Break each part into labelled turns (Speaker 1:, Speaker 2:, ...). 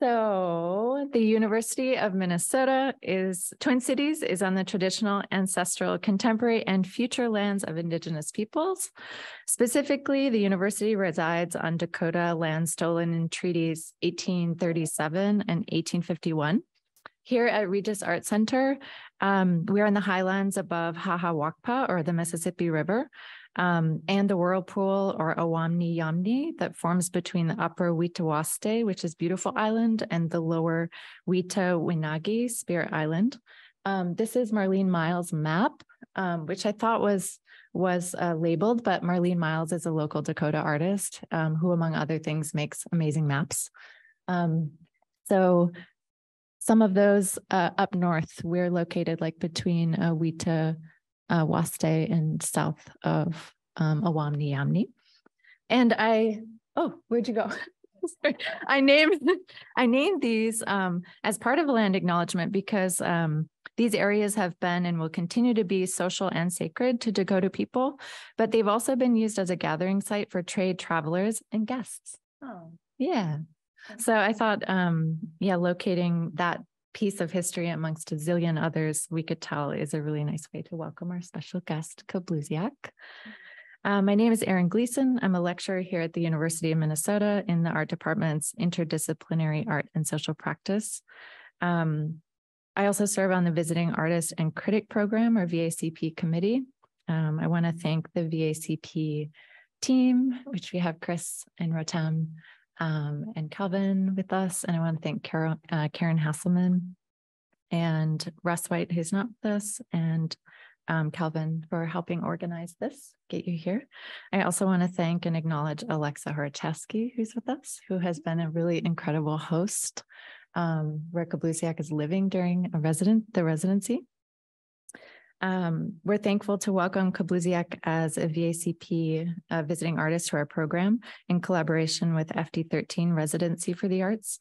Speaker 1: So the University of Minnesota Twin Cities is on the traditional, ancestral, contemporary, and future lands of Indigenous peoples. Specifically, the university resides on Dakota land stolen in treaties 1837 and 1851. Here at Regis Art Center, we're in the highlands above Hahawakpa, or the Mississippi River, and the whirlpool, or Owamni Yamni, that forms between the upper Wetawaste, which is Beautiful Island, and the lower Weta Winagi, Spirit Island. This is Marlene Miles' map, which I thought was labeled, but Marlene Miles is a local Dakota artist who, among other things, makes amazing maps. So some of those up north, we're located like between Weta Waste and south of Owamni Yamni. And where'd you go? Sorry. I named these as part of a land acknowledgement because these areas have been and will continue to be social and sacred to Dakota people, but they've also been used as a gathering site for trade, travelers, and guests. Oh, yeah. So I thought, locating that piece of history amongst a zillion others we could tell is a really nice way to welcome our special guest, Kablusiak. My name is Erin Gleason. I'm a lecturer here at the University of Minnesota in the art department's interdisciplinary art and social practice. I also serve on the Visiting Artist and Critic program, or VACP committee. I want to thank the VACP team, which we have Chris and Rotem and Calvin with us. And I want to thank Karen Hasselman and Russ White, who's not with us, and Calvin for helping organize this, get you here. I also want to thank and acknowledge Alexa Horachevsky, who's with us, who has been a really incredible host where Kablusiak is living during the residency. We're thankful to welcome Kablusiak as a VACP visiting artist to our program in collaboration with FD13 Residency for the Arts.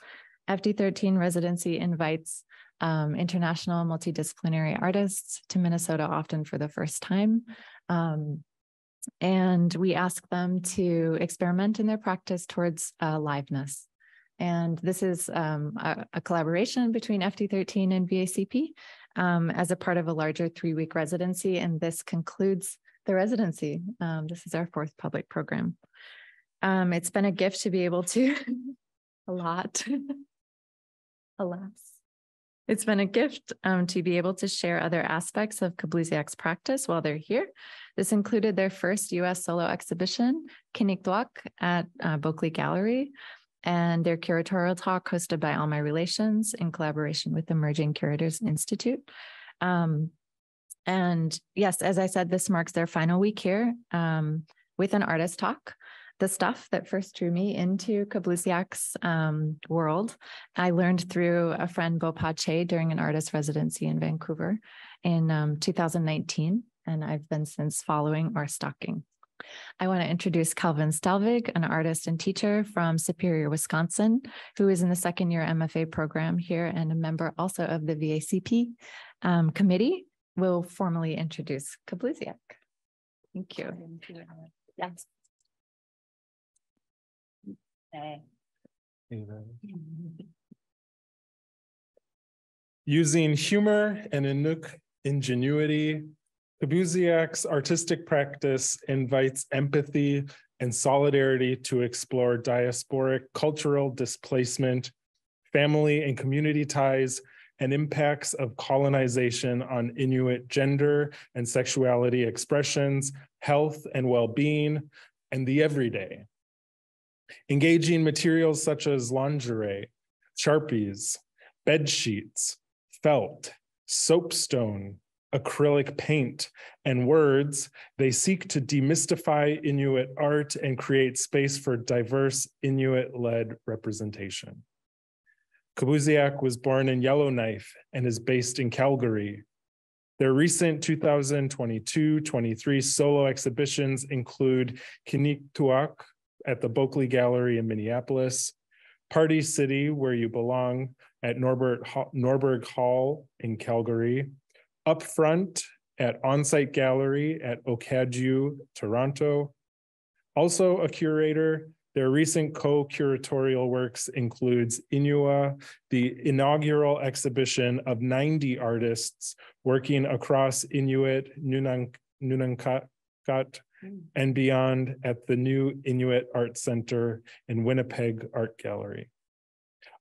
Speaker 1: FD13 Residency invites international multidisciplinary artists to Minnesota, often for the first time. And we ask them to experiment in their practice towards liveness. And this is a collaboration between FD13 and VACP as a part of a larger 3-week residency. And this concludes the residency. This is our 4th public program. It's been a gift to be able to, alas. It's been a gift to be able to share other aspects of Kablusiak's practice while they're here. This included their first U.S. solo exhibition, Qiniqtuaq, at Bockley Gallery, and their curatorial talk hosted by All My Relations in collaboration with Emerging Curators Institute. And yes, as I said, this marks their final week here with an artist talk. The stuff that first drew me into Kablusiak's world, I learned through a friend, Bo Pache, during an artist residency in Vancouver in 2019, and I've been since following or stalking. I want to introduce Calvin Stelvig, an artist and teacher from Superior, Wisconsin, who is in the 2nd year MFA program here and a member also of the VACP committee. Will formally introduce Kablusiak. Thank you. Yes.
Speaker 2: Using humor and Inuk ingenuity, Kablusiak's artistic practice invites empathy and solidarity to explore diasporic cultural displacement, family and community ties, and impacts of colonization on Inuit gender and sexuality expressions, health and well-being, and the everyday. Engaging materials such as lingerie, Sharpies, bed sheets, felt, soapstone, acrylic paint, and words, they seek to demystify Inuit art and create space for diverse Inuit-led representation. Kablusiak was born in Yellowknife and is based in Calgary. Their recent 2022-23 solo exhibitions include Qiniqtuaq at the Bockley Gallery in Minneapolis, Party City, Where You Belong at Norberg Hall in Calgary, Up Front at Onsite Gallery at OCADU, Toronto. Also a curator Their recent co-curatorial works includes Inua, the inaugural exhibition of 90 artists working across Inuit, Nunankat, and beyond at the new Inuit Art Center and Winnipeg Art Gallery.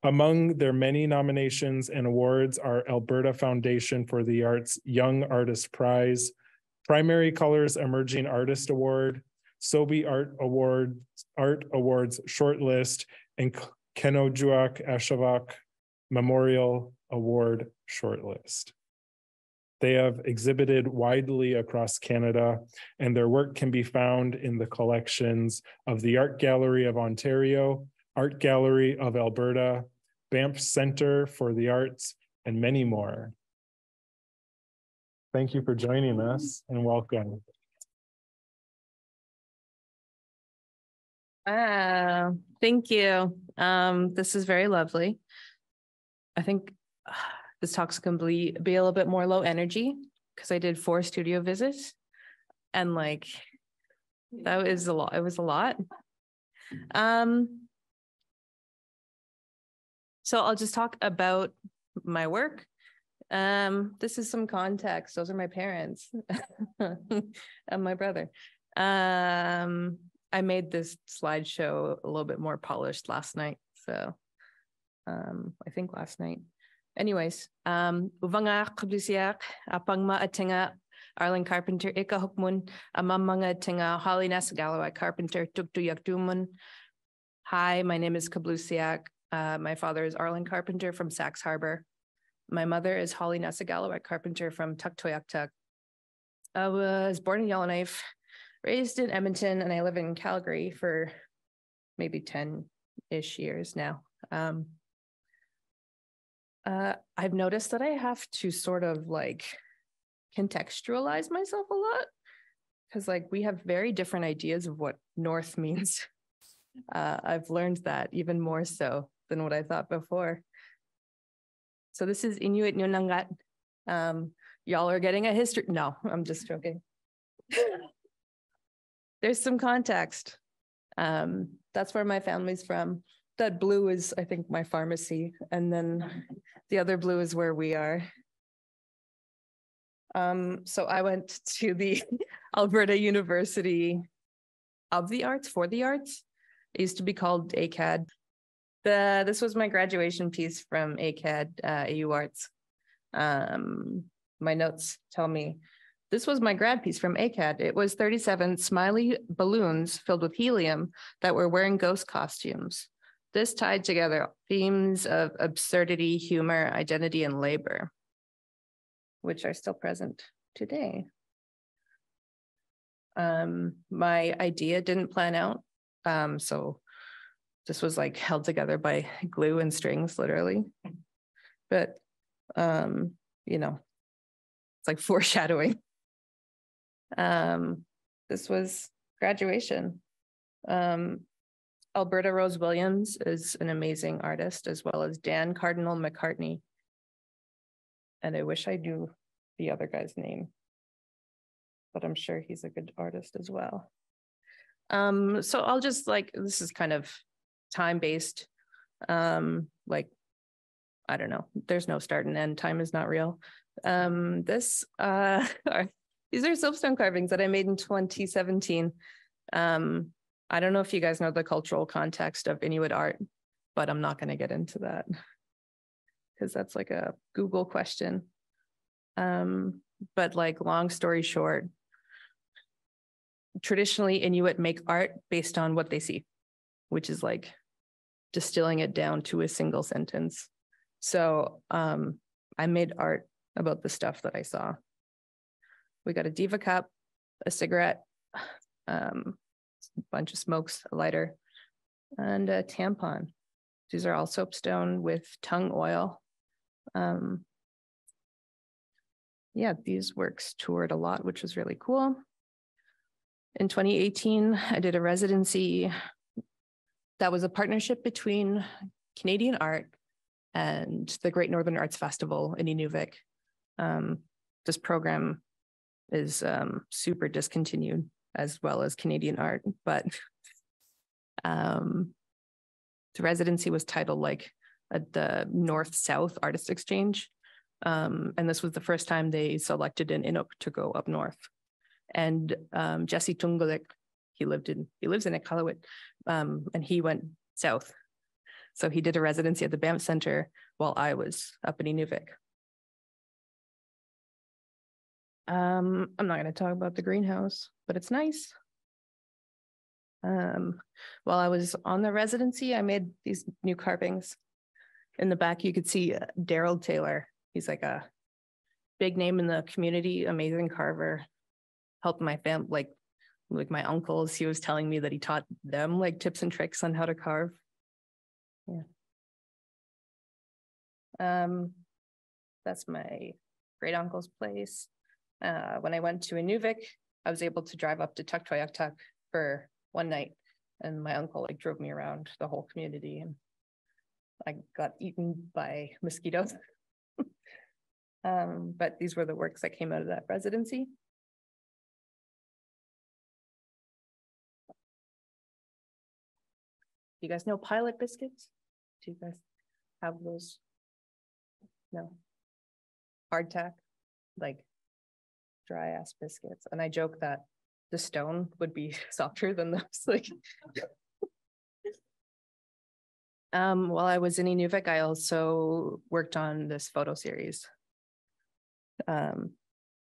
Speaker 2: Among their many nominations and awards are Alberta Foundation for the Arts Young Artist Prize, Primary Colors Emerging Artist Award, Sobey Art Awards Shortlist, and Kenojuak Ashevak Memorial Award Shortlist. They have exhibited widely across Canada, and their work can be found in the collections of the Art Gallery of Ontario, Art Gallery of Alberta, Banff Center for the Arts, and many more. Thank you for joining us and welcome.
Speaker 3: Thank you. This is very lovely. I think this talk's going to be a little bit more low energy because I did 4 studio visits and like that was a lot. It was a lot. So I'll just talk about my work. This is some context. Those are my parents and my brother. I made this slideshow a little bit more polished last night. So I think last night. Anyways, Uvanga Kablusiak, Apangma Atinga, Arlen Carpenter, Ika Hukmun, Amamanga Tinga, Holly Nasagalawa Carpenter, Qiniqtuaq Dumun. Hi, my name is Kablusiak. My father is Arlen Carpenter from Sax Harbor. My mother is Holly Nasagalawa Carpenter from Qiniqtuaq. I was born in Yellowknife, raised in Edmonton, and I live in Calgary for maybe 10-ish years now. I've noticed that I have to sort of like contextualize myself a lot because like we have very different ideas of what North means. I've learned that even more so than what I thought before. So this is Inuit Nunangat. Y'all are getting a history. No, I'm just joking. There's some context. That's where my family's from. That blue is, I think, my pharmacy. And then the other blue is where we are. So I went to the Alberta University of the Arts, for the Arts. It used to be called ACAD. This was my graduation piece from ACAD, AU Arts. My notes tell me this was my grad piece from ACAD. It was 37 smiley balloons filled with helium that were wearing ghost costumes. This tied together themes of absurdity, humor, identity, and labor, which are still present today. My idea didn't plan out. So this was like held together by glue and strings, literally. But, you know, it's like foreshadowing. This was graduation. Alberta Rose Williams is an amazing artist, as well as Dan Cardinal McCartney. And I wish I knew the other guy's name, but I'm sure he's a good artist as well. So I'll just like, this is kind of time-based. Like, I don't know, there's no start and end, time is not real. These are soapstone carvings that I made in 2017. I don't know if you guys know the cultural context of Inuit art, but I'm not going to get into that because that's like a Google question. But like, long story short, traditionally Inuit make art based on what they see, which is like distilling it down to a single sentence. So I made art about the stuff that I saw. We got a diva cup, a cigarette, a bunch of smokes, a lighter, and a tampon. These are all soapstone with tongue oil. Yeah, these works toured a lot, which was really cool. In 2018, I did a residency that was a partnership between Canadian art and the Great Northern Arts Festival in Inuvik. This program is super discontinued, as well as Canadian art, but The residency was titled like the North-South Artist Exchange. And this was the first time they selected an Inuk to go up north. And Jesse Tungulik, he lives in Iqaluit, and he went south. So he did a residency at the Banff Center while I was up in Inuvik. I'm not going to talk about the greenhouse, but it's nice. While I was on the residency, I made these new carvings. In the back, you could see Daryl Taylor. He's like a big name in the community, amazing carver. Helped my family, like my uncles. He was telling me that he taught them like tips and tricks on how to carve. Yeah. That's my great uncle's place. When I went to Inuvik, I was able to drive up to Qiniqtuaq for one night, and my uncle like drove me around the whole community, and I got eaten by mosquitoes. But these were the works that came out of that residency. Do you guys know pilot biscuits? Do you guys have those? No. Hardtack, like dry ass biscuits. And I joke that the stone would be softer than those. Like, while I was in Inuvik, I also worked on this photo series.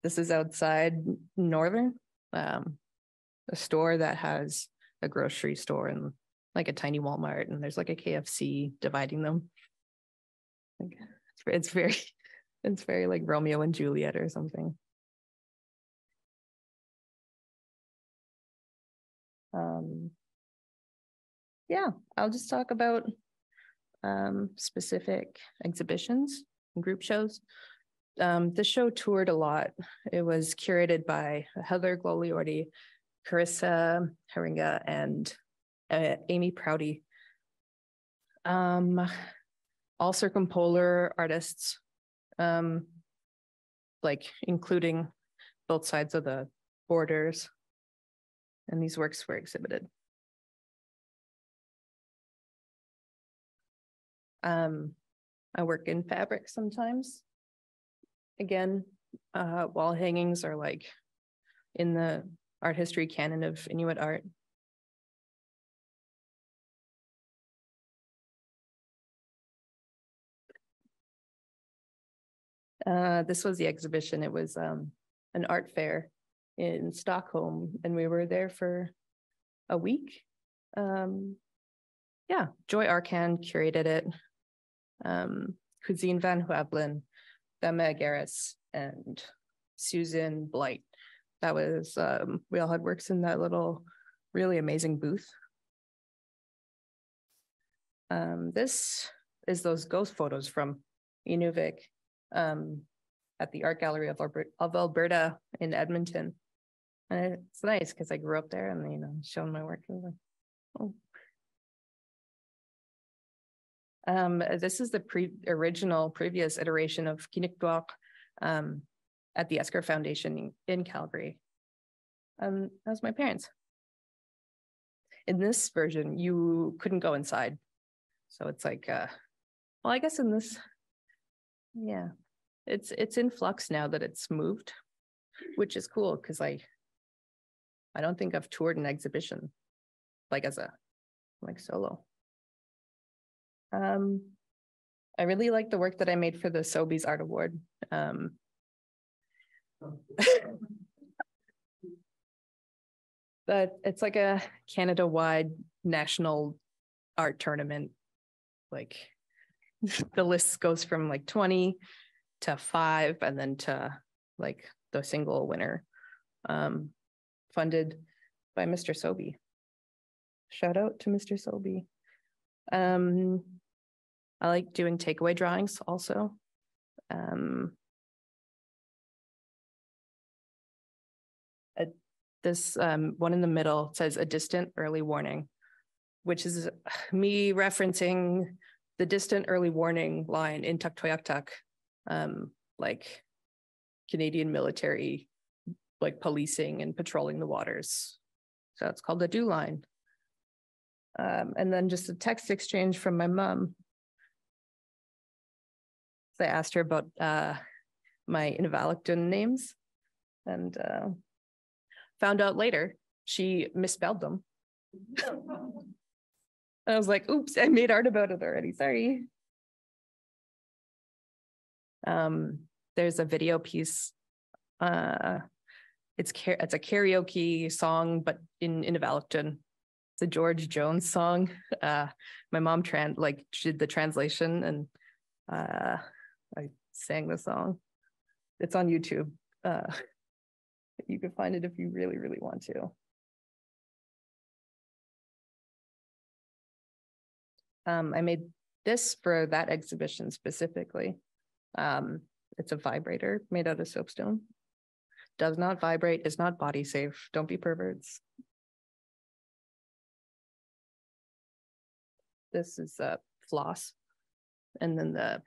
Speaker 3: This is outside Northern, a store that has a grocery store and like a tiny Walmart, and there's like a KFC dividing them. Like, it's very like Romeo and Juliet or something. Yeah, I'll just talk about specific exhibitions and group shows. The show toured a lot. It was curated by Heather Gloliordi, Carissa Haringa, and Amy Prouty. All circumpolar artists, like including both sides of the borders. And these works were exhibited. I work in fabric sometimes. Again, wall hangings are like in the art history canon of Inuit art. This was the exhibition. It was an art fair in Stockholm, and we were there for a week. Yeah, Joy Arcan curated it. Cuisine Van Hueblen, Bema Garris, and Susan Blight. That was, we all had works in that little really amazing booth. This is those ghost photos from Inuvik at the Art Gallery of Alberta in Edmonton. And it's nice because I grew up there and, you know, showing my work. Like, oh. This is the previous iteration of Qiniqtuaq at the Alberta Foundation in Calgary. That's my parents. In this version, you couldn't go inside. So it's like, well, I guess in this, yeah, it's in flux now that it's moved, which is cool because I don't think I've toured an exhibition like as a solo. I really like the work that I made for the Sobey Art Award. But it's like a Canada-wide national art tournament. Like the list goes from like 20 to 5 and then to like the single winner, funded by Mr. Sobey. Shout out to Mr. Sobey. I like doing takeaway drawings also. This one in the middle says a distant early warning, which is me referencing the distant early warning line in Qiniqtuaq, like Canadian military, like policing and patrolling the waters. So it's called the DO line. And then just a text exchange from my mom. So I asked her about my Inuvialuk names and found out later she misspelled them. I was like, oops, I made art about it already, sorry. There's a video piece. It's a karaoke song, but in Inuvialuk. It's a George Jones song. My mom did the translation, and I sang the song. It's on YouTube. You can find it if you really, really want to. I made this for that exhibition specifically. It's a vibrator made out of soapstone. Does not vibrate, is not body safe. Don't be perverts. This is a floss. And then the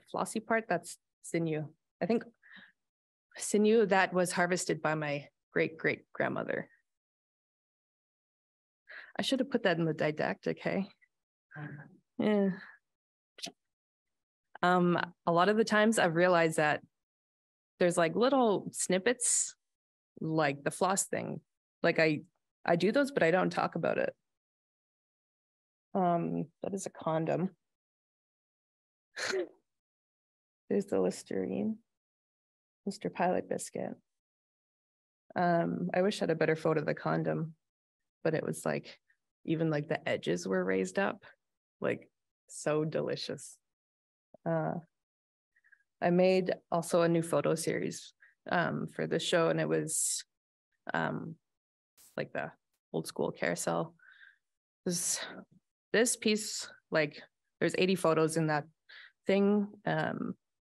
Speaker 3: flossy part, that's sinew. I think sinew that was harvested by my great-great-grandmother. I should have put that in the didactic, hey? Yeah. A lot of the times I've realized that there's like little snippets, like the floss thing. Like I do those, but I don't talk about it. That is a condom. There's the Listerine, Mr. Pilot Biscuit. I wish I had a better photo of the condom, but it was like, even like the edges were raised up, like so delicious. I made also a new photo series for the show, and it was like the old school carousel. This piece, like there's 80 photos in that thing.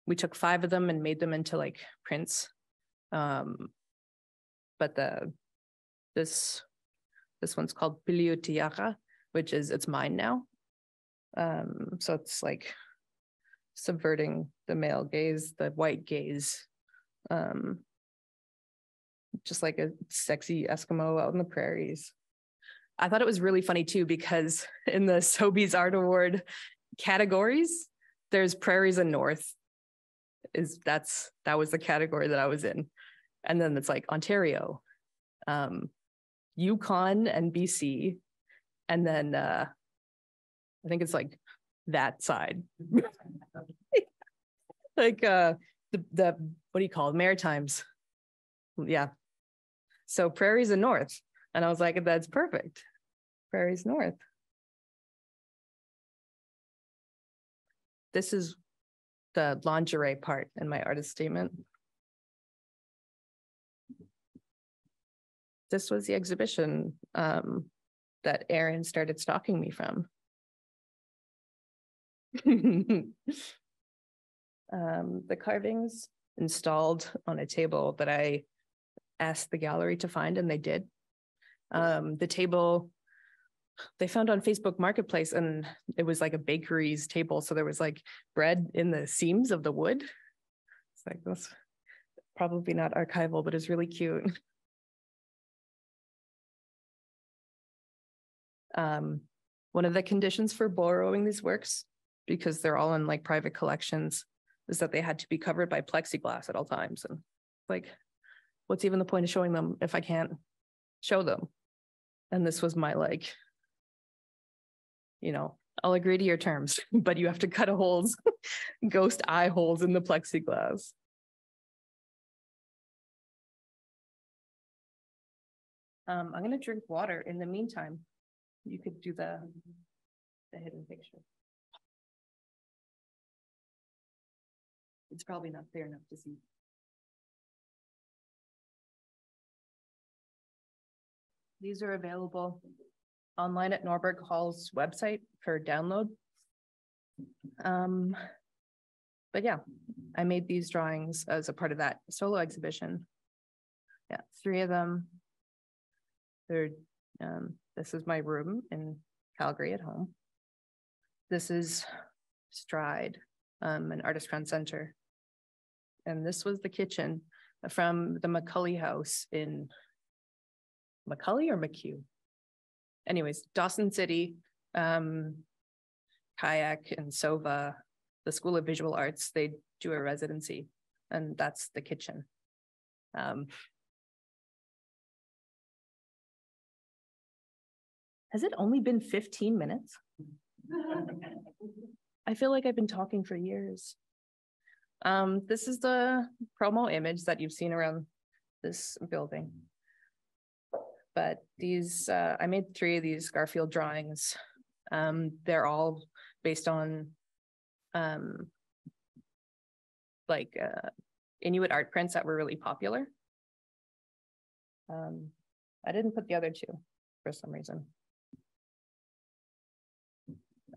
Speaker 3: We took 5 of them and made them into like prints. But this one's called Qiniqtuaq, which is, it's mine now. So it's like subverting the male gaze, the white gaze, just like a sexy Eskimo out in the prairies. I thought it was really funny too, because in the Sobey Art Award categories, there's prairies and north. That was the category that I was in. And then it's like Ontario, Yukon and BC. And then I think it's like that side. Like the what do you call it? Maritimes. Yeah. So prairies and north. And I was like, that's perfect. Prairies north. This is the lingerie part in my artist statement. This was the exhibition that Aaron started stalking me from. The carvings installed on a table that I asked the gallery to find, and they did. The table they found on Facebook Marketplace, and it was like a bakery's table. So there was like bread in the seams of the wood. It's like, that's probably not archival, but it's really cute. One of the conditions for borrowing these works, because they're all in like private collections, is that they had to be covered by plexiglass at all times. And like, what's even the point of showing them if I can't show them? And this was my like, you know, I'll agree to your terms, but you have to cut holes, ghost eye holes in the plexiglass. I'm gonna drink water in the meantime. You could do the hidden picture. It's probably not fair enough to see. These are available online at Norberg Hall's website for download. But yeah, I made these drawings as a part of that solo exhibition. Yeah, 3 of them. They're, this is my room in Calgary at home. This is Stride, an artist friend center. And this was the kitchen from the McCully house in, McCully or McHugh? anyways, Dawson City, Kayak and Sova, the School of Visual Arts, they do a residency, and that's the kitchen. Has it only been 15 minutes? I feel like I've been talking for years. This is the promo image that you've seen around this building. But these, I made 3 of these Garfield drawings. They're all based on Inuit art prints that were really popular. I didn't put the other 2 for some reason.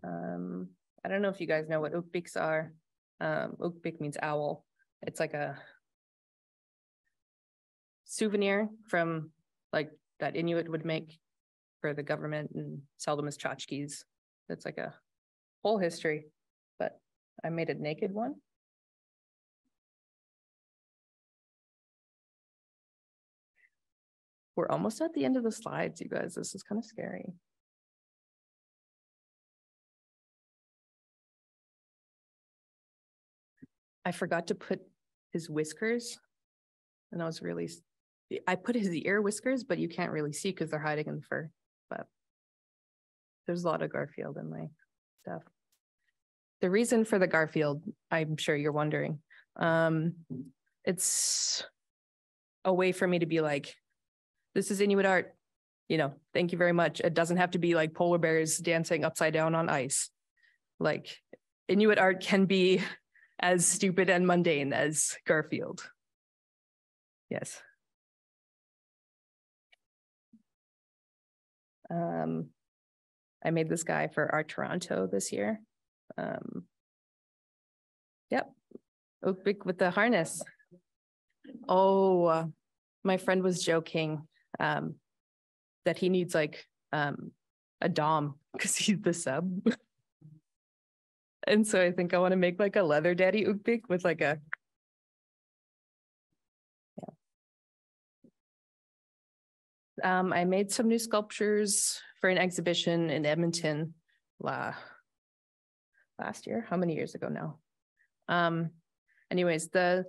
Speaker 3: I don't know if you guys know what ukbiks are. Ukbik means owl. It's like a souvenir from like that Inuit would make for the government and sell them as tchotchkes. It's like a whole history, but I made a naked one. We're almost at the end of the slides, you guys. This is kind of scary. I forgot to put his whiskers, and I put his ear whiskers, but you can't really see because they're hiding in the fur. But there's a lot of Garfield in my stuff. The reason for the Garfield, I'm sure you're wondering. It's a way for me to be like, this is Inuit art, thank you very much. It doesn't have to be like polar bears dancing upside down on ice. Like Inuit art can be as stupid and mundane as Garfield. Yes. I made this guy for Art Toronto this year. Yep, Ukbik with the harness. Oh, my friend was joking that he needs like a dom because he's the sub. And so I think I want to make like a leather daddy ukbik with like a, I made some new sculptures for an exhibition in Edmonton last year. How many years ago now? Anyways, the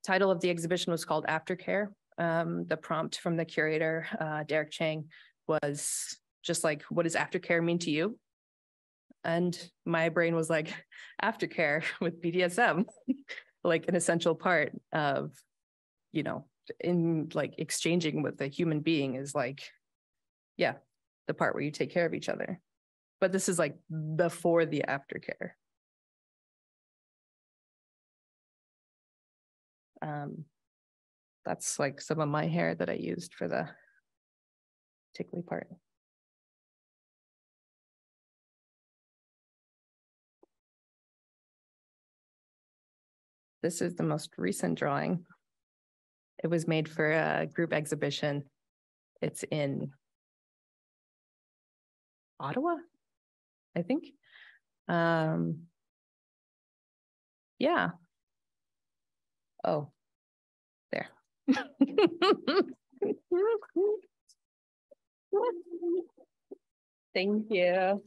Speaker 3: title of the exhibition was called Aftercare. The prompt from the curator, Derek Chang, was just like, what does aftercare mean to you? And my brain was like, aftercare with BDSM, like an essential part of, in like exchanging with a human being is like, yeah, the part where you take care of each other. But this is like before the aftercare. That's like some of my hair that I used for the tickly part. This is the most recent drawing. It was made for a group exhibition. It's in Ottawa, I think. Yeah. Oh, there. Thank you.